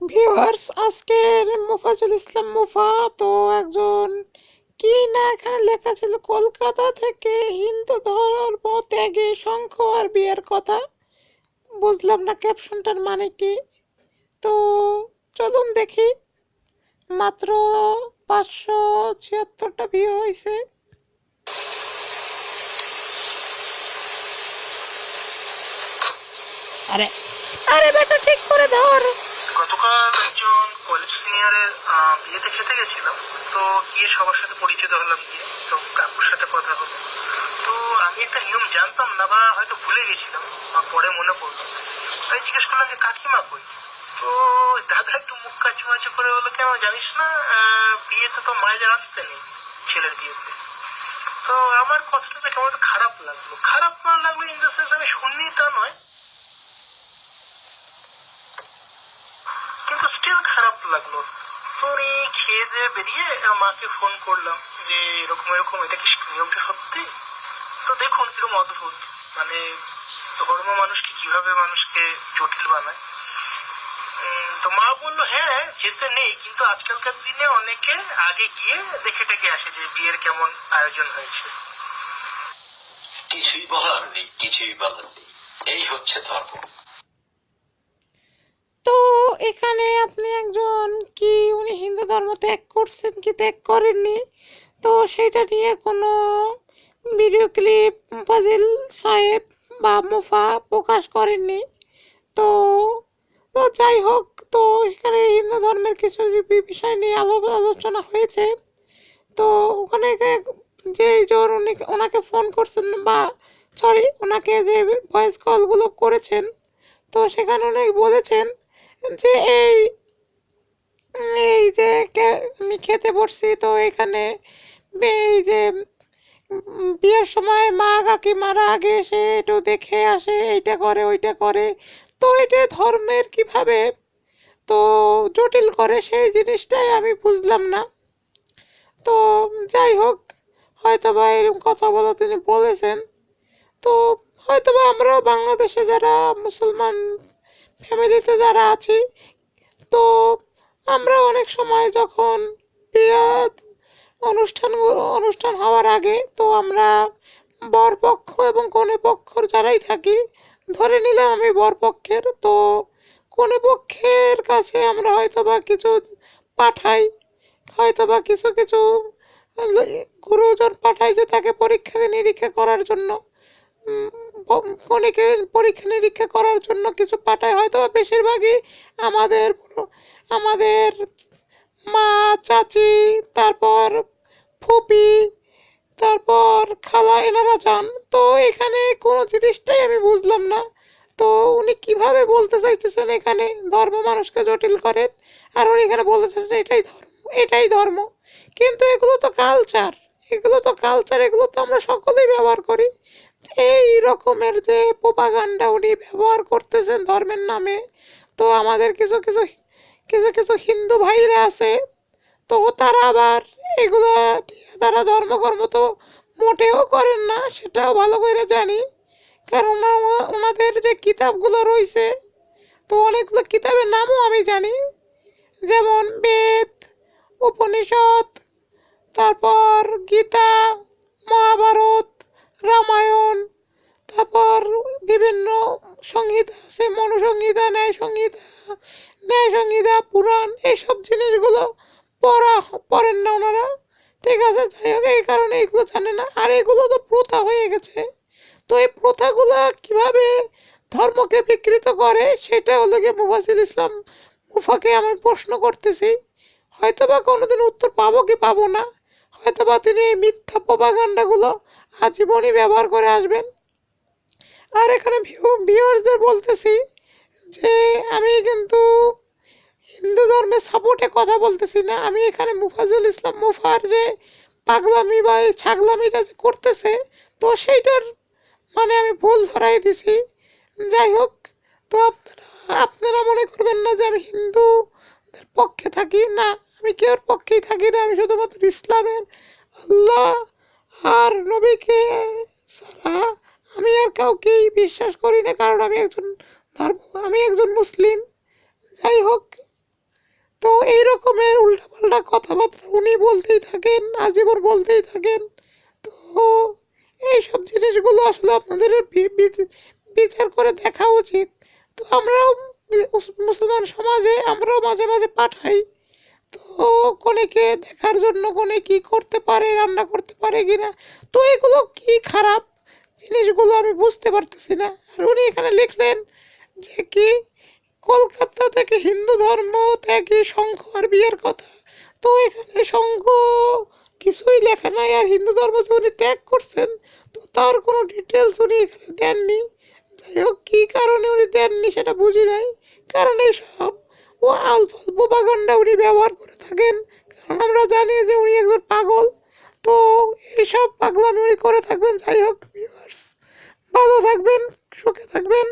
Viewers, আজকের মুফাজুল ইসলাম মুফা তো একজন কি না এখানে লেখা ছিল কলকাতা থেকে হিন্দু ধর্ম ত্যাগে শঙ্খ আর বিয়ের কথা। বুঝলাম না ক্যাপশনটার মানে কি। তো চলুন দেখি। মাত্র 576টা ভিউ হয়েছে। আরে আরে বেটা ঠিক করে ধর। গতকাল একজন কলেজ সিনিয়রের বিয়েতে খেতে গেছিলাম। তো গিয়ে সবার সাথে পরিচিত হলাম, গিয়ে তো কাকুর সাথে কথা হলো। তো আমি একটা নিয়ম জানতাম না বা হয়তো ভুলে গেছিলাম, পরে মনে পড়লো। তাই জিজ্ঞেস করলাম যে কাকিমা কই। তো দাদা একটু মুখ কাচুমাচু করে বললো, কেন জানিস না, বিয়েতে তো মায়ের আসতে নেই, ছেলের বিয়েতে। তো আমার কথাটা কেমন খারাপ লাগলো। খারাপ না লাগলো ইন দ্য সেন্স আমি শুননি তা নয়, কিন্তু স্টিল খারাপ লাগলো। তো আমি খেয়ে দিয়ে বেরিয়ে মাকে ফোন করলাম যে এরকম এরকম, এটা কি নিয়মটা সত্যি? তো দেখুন কিরকম অদ্ভুত, মানে ধর্ম মানুষকে কিভাবে মানুষকে জটিল বানায়। তো মা বললো হ্যাঁ যেতে নেই, কিন্তু আজকালকার দিনে অনেকে আগে গিয়ে দেখে টেকে আসে যে বিয়ের কেমন আয়োজন হয়েছে। কিছুই বলার নেই, কিছুই বলার নেই, এই হচ্ছে ধর্ম। তো এখানে আপনি একজন কি উনি হিন্দু ধর্ম ত্যাগ করছেন কি ত্যাগ করেননি, তো সেটা নিয়ে কোনো ভিডিও ক্লিপ ফাজিল সাহেব বা মুফা প্রকাশ করেননি। তো তো যাই হোক, তো এখানে হিন্দু ধর্মের কিছু বিষয় নিয়ে আলোচনা হয়েছে। তো ওখানে যে জন উনি ওনাকে ফোন করছেন বা সরি ওনাকে যে ভয়েস কলগুলো করেছেন, তো সেখানে উনি বলেছেন যে এই এই যে আমি খেতে বসছি, তো এখানে এই যে বিয়ের সময় মা কাকিমারা আগে এসে একটু দেখে আসে, এইটা করে ওইটা করে। তো এটা ধর্মের কিভাবে তো জটিল করে সেই জিনিসটাই আমি বুঝলাম না। তো যাই হোক, হয়তোবা এরকম কথা বলা তিনি বলেছেন। তো হয়তোবা আমরাও বাংলাদেশে যারা মুসলমান ফ্যামিলিতে যারা আছি, তো আমরা অনেক সময় যখন বিয়ে অনুষ্ঠান হওয়ার আগে তো আমরা বরপক্ষ এবং কনে পক্ষর যারাই থাকি, ধরে নিলাম আমি বরপক্ষের, তো কনে পক্ষের কাছে আমরা হয়তোবা কিছু পাঠাই, হয়তোবা কিছু কিছু গুরুজন পাঠাই যে তাকে পরীক্ষা নিরীক্ষা করার জন্য, কনেকে পরীক্ষা নিরীক্ষা করার জন্য কিছু পাঠায়, হয়তো বেশিরভাগই আমাদের আমাদের মা চাচি, তারপর ফুপি, তারপর খালা এনারা যান। তো এখানে কোনো জিনিসটাই আমি বুঝলাম না। তো উনি কিভাবে বলতে চাইতেছেন এখানে ধর্ম মানুষকে জটিল করেন, আর উনি এখানে বলতে চাইছেন এটাই ধর্ম, এটাই ধর্ম। কিন্তু এগুলো তো কালচার, এগুলো তো কালচার, এগুলো তো আমরা সকলেই ব্যবহার করি। এই রকমের যে প্রোপাগান্ডা উনি ব্যবহার করতেছেন ধর্মের নামে, তো আমাদের কিছু কিছু কিছু কিছু হিন্দু ভাইরা আছে, তো তারা আবার এগুলা তারা ধর্মকর্ম তো মোটেও করেন না, সেটাও ভালো করে জানি। কারণ ওনাদের যে কিতাবগুলো রয়েছে, তো অনেকগুলো কিতাবের নামও আমি জানি, যেমন বেদ, উপনিষদ, তারপর গীতা, মহাভারত, রামায়ণ, তারপর বিভিন্ন সংহিতা আছে, মনুসংহিতা, ন্যায় সংহিতা, পুরাণ, এইসব জিনিসগুলো পড়েন না ওনারা। ঠিক আছে, যাই হোক, এই কারণে এগুলো জানে না, আর এগুলো তো প্রথা হয়ে গেছে। তো এই প্রথাগুলা কিভাবে ধর্মকে বিকৃত করে সেটা হলো গিয়ে মুফাসিল ইসলাম মুফাকে আমি প্রশ্ন করতেছি। হয়তোবা কোনোদিন উত্তর পাবো কি পাবো না, হয়তোবা তিনি এই মিথ্যা প্রপাগান্ডাগুলো আজীবনই ব্যবহার করে আসবেন। আর এখানে ভিউয়ার্সদের বলতেছি যে আমি কিন্তু হিন্দু ধর্মের সাপোর্টে কথা বলতেছি না, আমি এখানে মুফাজুল ইসলাম মুফার যে পাগলামি বা এই ছাগলামিটা যে করতেছে, তো সেইটার মানে আমি ভুল ধরাই দিছি। যাই হোক, তো আপনারা মনে করবেন না যে আমি হিন্দুদের পক্ষে থাকি, না আমি কেউর পক্ষেই থাকি না, আমি শুধুমাত্র ইসলামের আল্লাহ আর নবীকে ছাড়া আমি আর কাউকেই বিশ্বাস করি না, কারণ আমি একজন মুসলিম। যাই হোক, রকমের উল্টাপাল্টা কথাবার্তা উনি বলতেই থাকেন, আজীবন বলতেই থাকেন। তো এইসব জিনিসগুলো আসলে আপনাদের বিচার করে দেখা উচিত। তো আমরাও মুসলমান সমাজে আমরাও মাঝে মাঝে পাঠাই। তো কনেকে দেখার জন্য কনে কি করতে পারে, রান্না করতে পারে কিনা। তো এগুলো কি খারাপ জিনিসগুলো আমি বুঝতে পারতেছি না। আর উনি এখানে লিখলেন যে কি কলকাতা থেকে হিন্দু ধর্ম ত্যাগী শঙ্খ আর বিয়ের কথা। তো এখানে শঙ্খ কিছুই লেখা নাই, আর হিন্দু ধর্ম যে উনি ত্যাগ করছেন তো তার কোনো ডিটেলস উনি এখানে দেননি। যাই হোক, কি কারণে উনি দেননি সেটা বুঝি নাই। কারণ এইসব ও আলফাল প্রোপাগান্ডা উনি ব্যবহার করে থাকেন। কারণ আমরা জানি যে উনি একজন পাগল। তো এইসব পাগলামি উনি করে থাকবেন। যাই হোক ভিউয়ার্স, ভালো থাকবেন, সুখে থাকবেন।